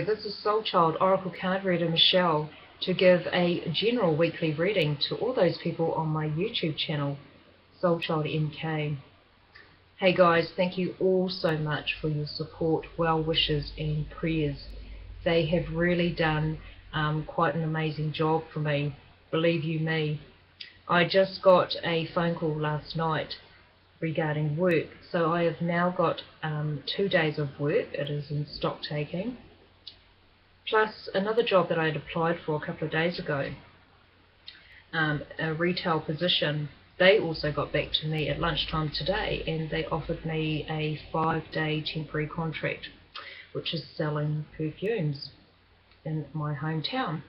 this is Soul Child Oracle Card Reader Michelle to give a general weekly reading to all those people on my YouTube channel, Soul Child MK. Hey guys, thank you all so much for your support, well wishes and prayers. They have really done quite an amazing job for me, believe you me. I just got a phone call last night regarding work, so I have now got 2 days of work. It is in stock taking, plus another job that I had applied for a couple of days ago, a retail position. They also got back to me at lunchtime today and they offered me a 5-day temporary contract, which is selling perfumes in my hometown.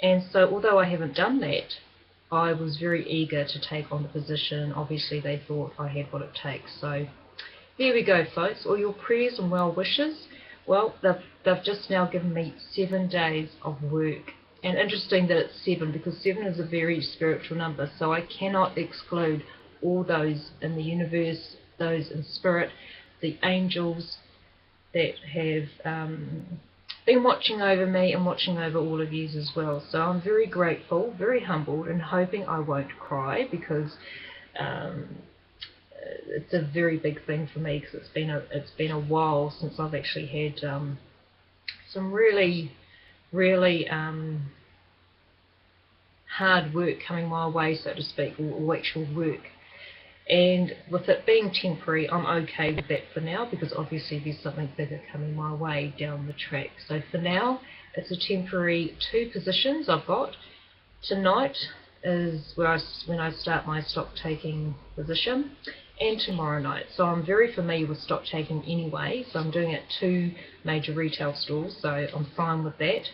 And so although I haven't done that, I was very eager to take on the position. Obviously they thought I had what it takes. So here we go, folks. All your prayers and well wishes. Well, they've just now given me 7 days of work. And interesting that it's 7, because 7 is a very spiritual number. So I cannot exclude all those in the universe, those in spirit, the angels that have been watching over me and watching over all of you as well. So I'm very grateful, very humbled, and hoping I won't cry, because it's a very big thing for me, because it's been a while since I've actually had some really hard work coming my way, so to speak, or actual work. And with it being temporary, I'm okay with that for now, because obviously there's something bigger coming my way down the track. So for now, it's a temporary 2 positions I've got. Tonight is when I start my stock taking position, and tomorrow night. So I'm very familiar with stock taking anyway, so I'm doing it at 2 major retail stores, so I'm fine with that.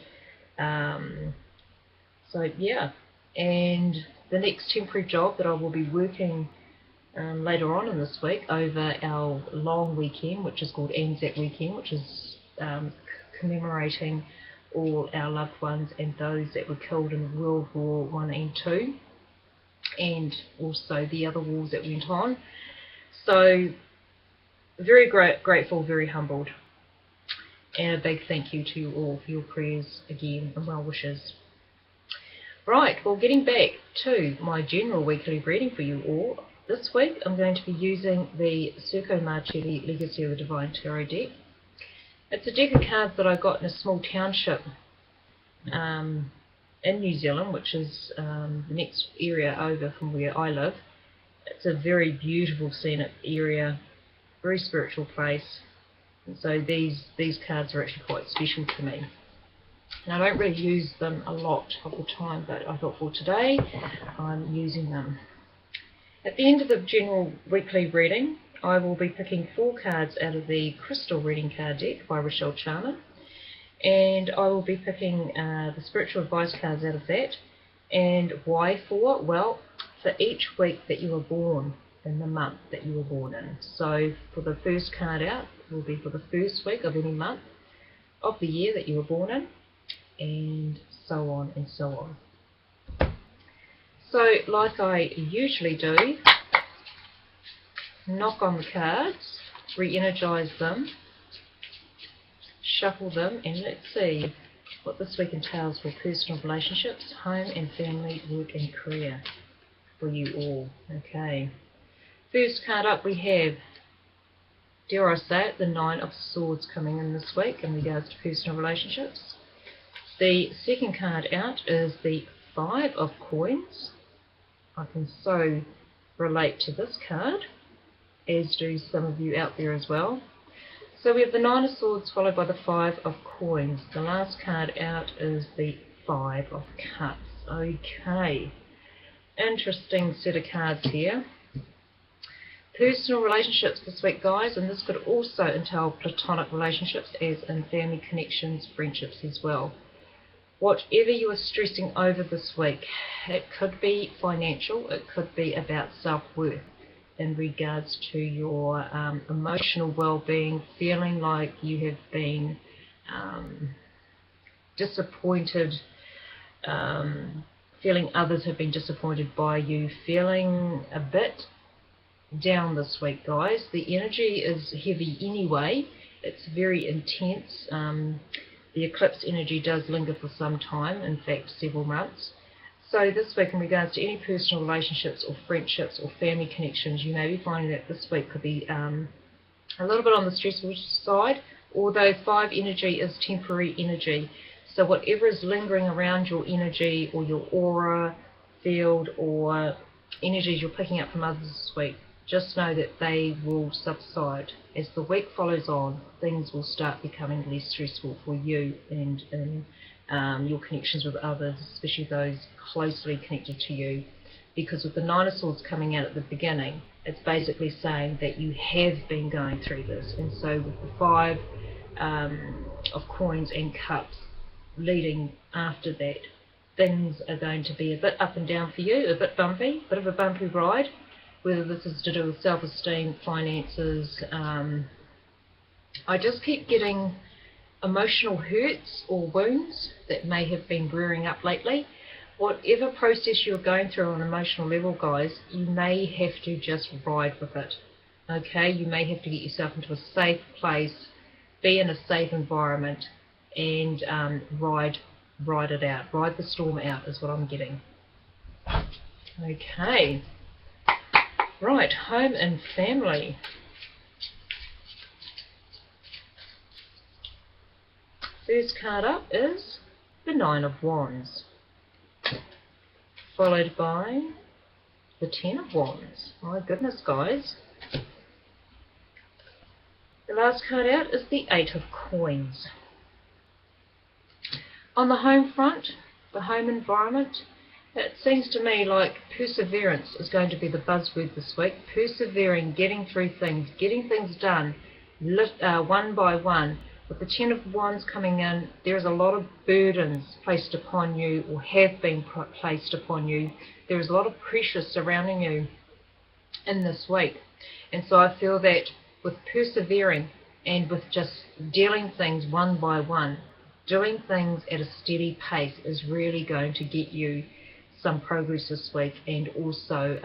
So yeah, and the next temporary job that I will be working later on in this week, over our long weekend, which is called Anzac Weekend, which is commemorating all our loved ones and those that were killed in World War I and II, and also the other wars that went on. So very grateful, very humbled, and a big thank you to you all for your prayers again and well wishes. Right, well, getting back to my general weekly reading for you all. This week I'm going to be using the Circo Marcelli Legacy of the Divine Tarot deck. It's a deck of cards that I got in a small township in New Zealand, which is the next area over from where I live. It's a very beautiful scenic area, very spiritual place, and so these cards are actually quite special to me. And I don't really use them a lot of the time, but I thought for today I'm using them. At the end of the general weekly reading, I will be picking 4 cards out of the Crystal Reading Card deck by Rochelle Charman, and I will be picking the spiritual advice cards out of that. And why for? Well, for each week that you were born in the month that you were born in. So for the first card out will be for the first week of any month of the year that you were born in, and so on and so on. So, like I usually do, knock on the cards, re-energize them, shuffle them, and let's see what this week entails for personal relationships, home and family, work and career for you all. Okay. First card up we have, dare I say it, the 9 of Swords coming in this week in regards to personal relationships. The second card out is the 5 of Coins. I can so relate to this card, as do some of you out there as well. So we have the 9 of Swords followed by the 5 of Coins. The last card out is the 5 of Cups. Okay, interesting set of cards here. Personal relationships this week, guys, and this could also entail platonic relationships, as in family connections, friendships as well. Whatever you are stressing over this week, it could be financial, it could be about self-worth in regards to your emotional well-being, feeling like you have been disappointed, feeling others have been disappointed by you, feeling a bit down this week, guys. The energy is heavy anyway. it's very intense. The eclipse energy does linger for some time, in fact several months. So this week, in regards to any personal relationships or friendships or family connections, you may be finding that this week could be a little bit on the stressful side, although 5 energy is temporary energy. So whatever is lingering around your energy or your aura field or energies you're picking up from others this week, just know that they will subside. As the week follows on, things will start becoming less stressful for you and your connections with others, especially those closely connected to you. Because with the 9 of Swords coming out at the beginning, it's basically saying that you have been going through this. And so with the 5 of Coins and Cups leading after that, things are going to be a bit up and down for you, a bit bumpy, bit of a bumpy ride, whether this is to do with self-esteem, finances. I just keep getting emotional hurts or wounds that may have been rearing up lately. Whatever process you're going through on an emotional level, guys, you may have to just ride with it. Okay, you may have to get yourself into a safe place, be in a safe environment, and ride it out. Ride the storm out is what I'm getting. Okay. Right, home and family. First card up is the 9 of Wands, followed by the 10 of Wands. My goodness, guys. The last card out is the 8 of Coins. On the home front, the home environment, it seems to me like perseverance is going to be the buzzword this week. Persevering, getting through things, getting things done one by one. With the 10 of Wands coming in, there's a lot of burdens placed upon you or have been placed upon you. There is a lot of pressure surrounding you in this week. And so I feel that with persevering and with just dealing things one by one, doing things at a steady pace is really going to get you some progress this week. And also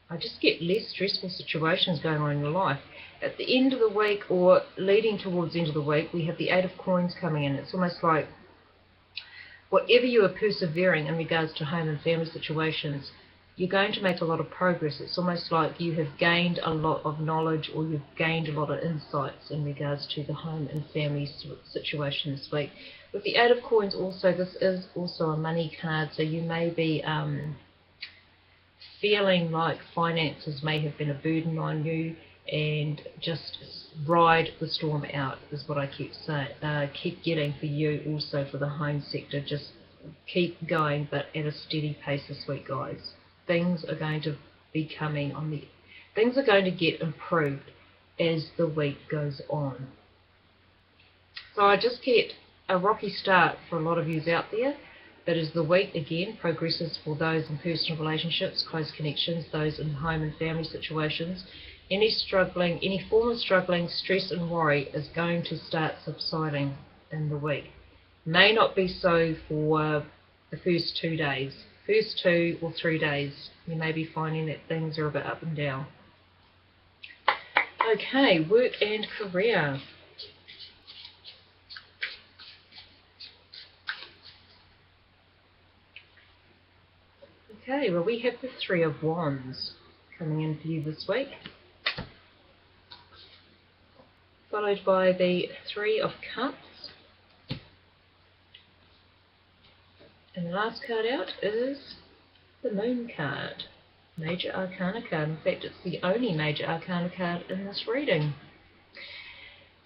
I just get less stressful situations going on in your life. At the end of the week, or leading towards the end of the week, we have the 8 of Coins coming in. It's almost like whatever you are persevering in regards to home and family situations, you're going to make a lot of progress. It's almost like you have gained a lot of knowledge, or you've gained a lot of insights in regards to the home and family situation this week. With the 8 of Coins also, this is also a money card, so you may be feeling like finances may have been a burden on you, and just ride the storm out is what I keep getting for you also for the home sector. Just keep going, but at a steady pace this week, guys. Things are going to be coming on things are going to get improved as the week goes on. So I just get a rocky start for a lot of yous out there, but as the week again progresses for those in personal relationships, close connections, those in home and family situations, any form of struggling, stress and worry is going to start subsiding in the week. May not be so for the first 2 days. First 2 or 3 days, you may be finding that things are a bit up and down. Okay, work and career. Okay, well we have the 3 of Wands coming in for you this week, followed by the 3 of Cups, and the last card out is the Moon card, Major Arcana card. In fact, it's the only Major Arcana card in this reading.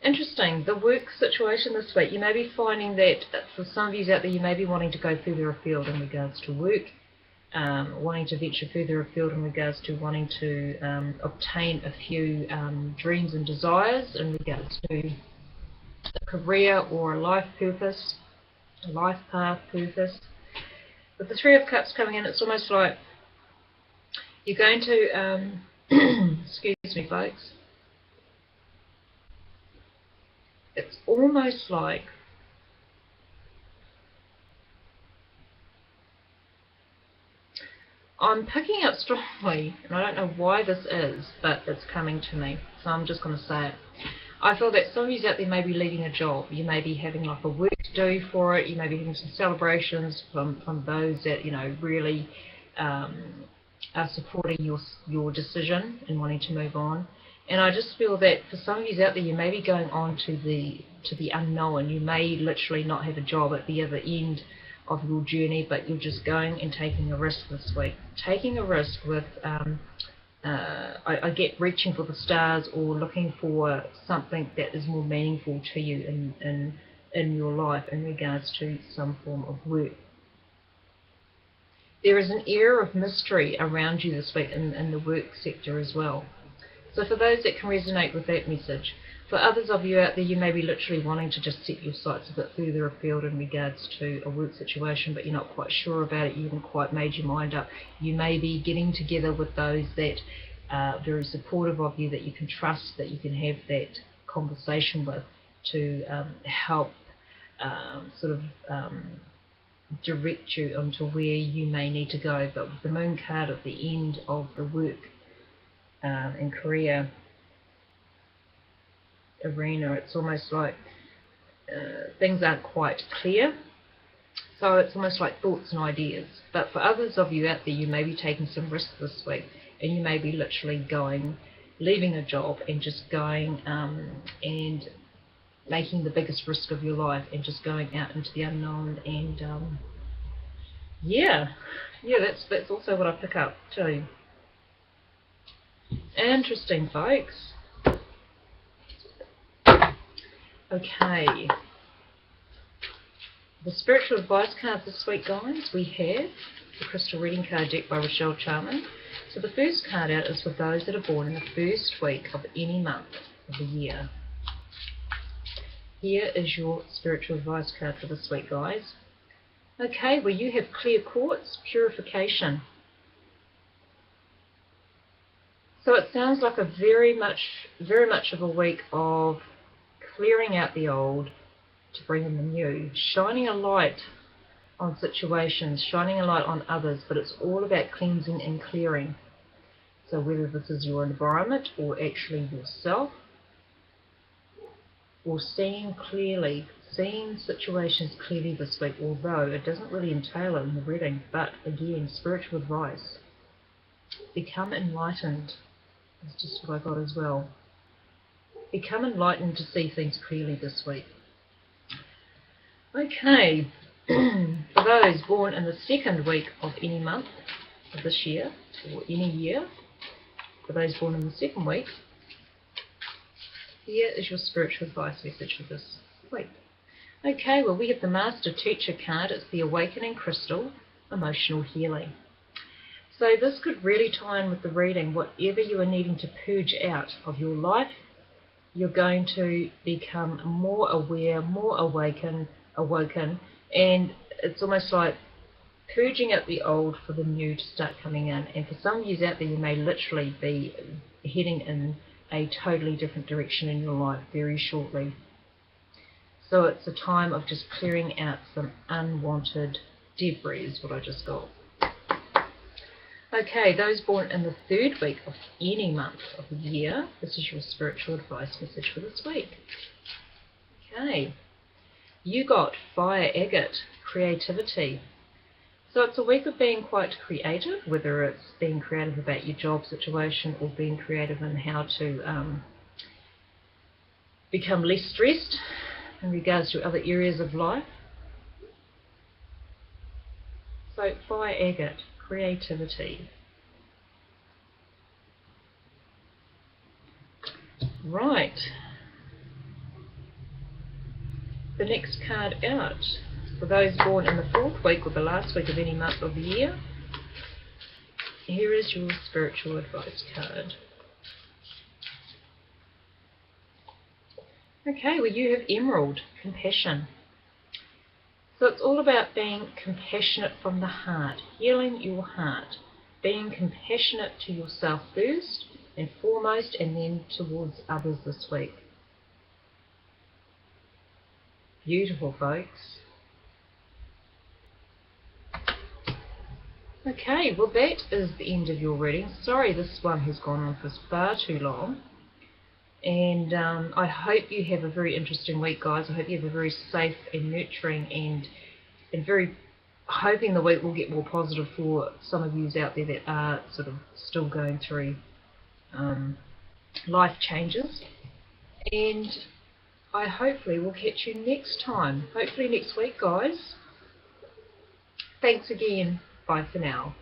Interesting, the work situation this week, you may be finding that for some of you out there, you may be wanting to go further afield in regards to work, wanting to venture further afield in regards to wanting to obtain a few dreams and desires in regards to a career or a life purpose, a life path purpose. With the 3 of Cups coming in, it's almost like you're going to, excuse me folks, it's almost like I'm picking up strongly, and I don't know why this is, but it's coming to me, so I'm just going to say it. I feel that some of you out there may be leaving a job. You may be having like a work to do for it. You may be having some celebrations from those that, you know, really are supporting your decision and wanting to move on. And I just feel that for some of you out there, you may be going on to the unknown. You may literally not have a job at the other end of your journey, but you're just going and taking a risk this week. Taking a risk with, I get reaching for the stars or looking for something that is more meaningful to you in your life in regards to some form of work. There is an air of mystery around you this week in the work sector as well. So for those that can resonate with that message, for others of you out there, you may be literally wanting to just set your sights a bit further afield in regards to a work situation, but you're not quite sure about it, you haven't quite made your mind up. You may be getting together with those that are very supportive of you, that you can trust, that you can have that conversation with to help direct you onto where you may need to go. But with the Moon card at the end of the work and career arena, it's almost like things aren't quite clear, so it's almost like thoughts and ideas. But for others of you out there, you may be taking some risks this week, and you may be literally leaving a job and just going and making the biggest risk of your life and just going out into the unknown. And yeah, that's also what I pick up too. Interesting, folks. Okay, the spiritual advice card this week, guys, we have the Crystal Reading Card deck by Rochelle Charman. So the first card out is for those that are born in the first week of any month of the year. Here is your spiritual advice card for this week, guys. Okay, well, you have clear quartz, purification. So it sounds like a very much of a week of clearing out the old to bring in the new, shining a light on situations, shining a light on others, but it's all about cleansing and clearing. So whether this is your environment or actually yourself, or seeing clearly, seeing situations clearly this week, although it doesn't really entail it in the reading, but again, spiritual advice. Become enlightened. That's just what I got as well. Become enlightened to see things clearly this week. Okay, for those born in the second week of any month of this year, or any year, for those born in the second week, here is your spiritual advice message for this week. Okay, well, we have the Master Teacher card. It's the Awakening Crystal, Emotional Healing. So this could really tie in with the reading. Whatever you are needing to purge out of your life, you're going to become more aware, more awoken, and it's almost like purging out the old for the new to start coming in. And for some of you out there, you may literally be heading in a totally different direction in your life very shortly. So it's a time of just clearing out some unwanted debris is what I just got. Okay, those born in the third week of any month of the year, this is your spiritual advice message for this week. Okay, you got Fire Agate, creativity. So it's a week of being quite creative, whether it's being creative about your job situation or being creative in how to become less stressed in regards to other areas of life. So Fire Agate, creativity. Right. The next card out, for those born in the fourth week or the last week of any month of the year, here is your spiritual advice card. Okay, well, you have Emerald, compassion. So it's all about being compassionate from the heart, healing your heart, being compassionate to yourself first and foremost, and then towards others this week. Beautiful, folks. Okay, well that is the end of your reading. Sorry this one has gone on for far too long. And I hope you have a very interesting week, guys. I hope you have a very safe and nurturing and very hoping the week will get more positive for some of you out there that are sort of still going through life changes. And I hopefully will catch you next time. Hopefully next week, guys. Thanks again. Bye for now.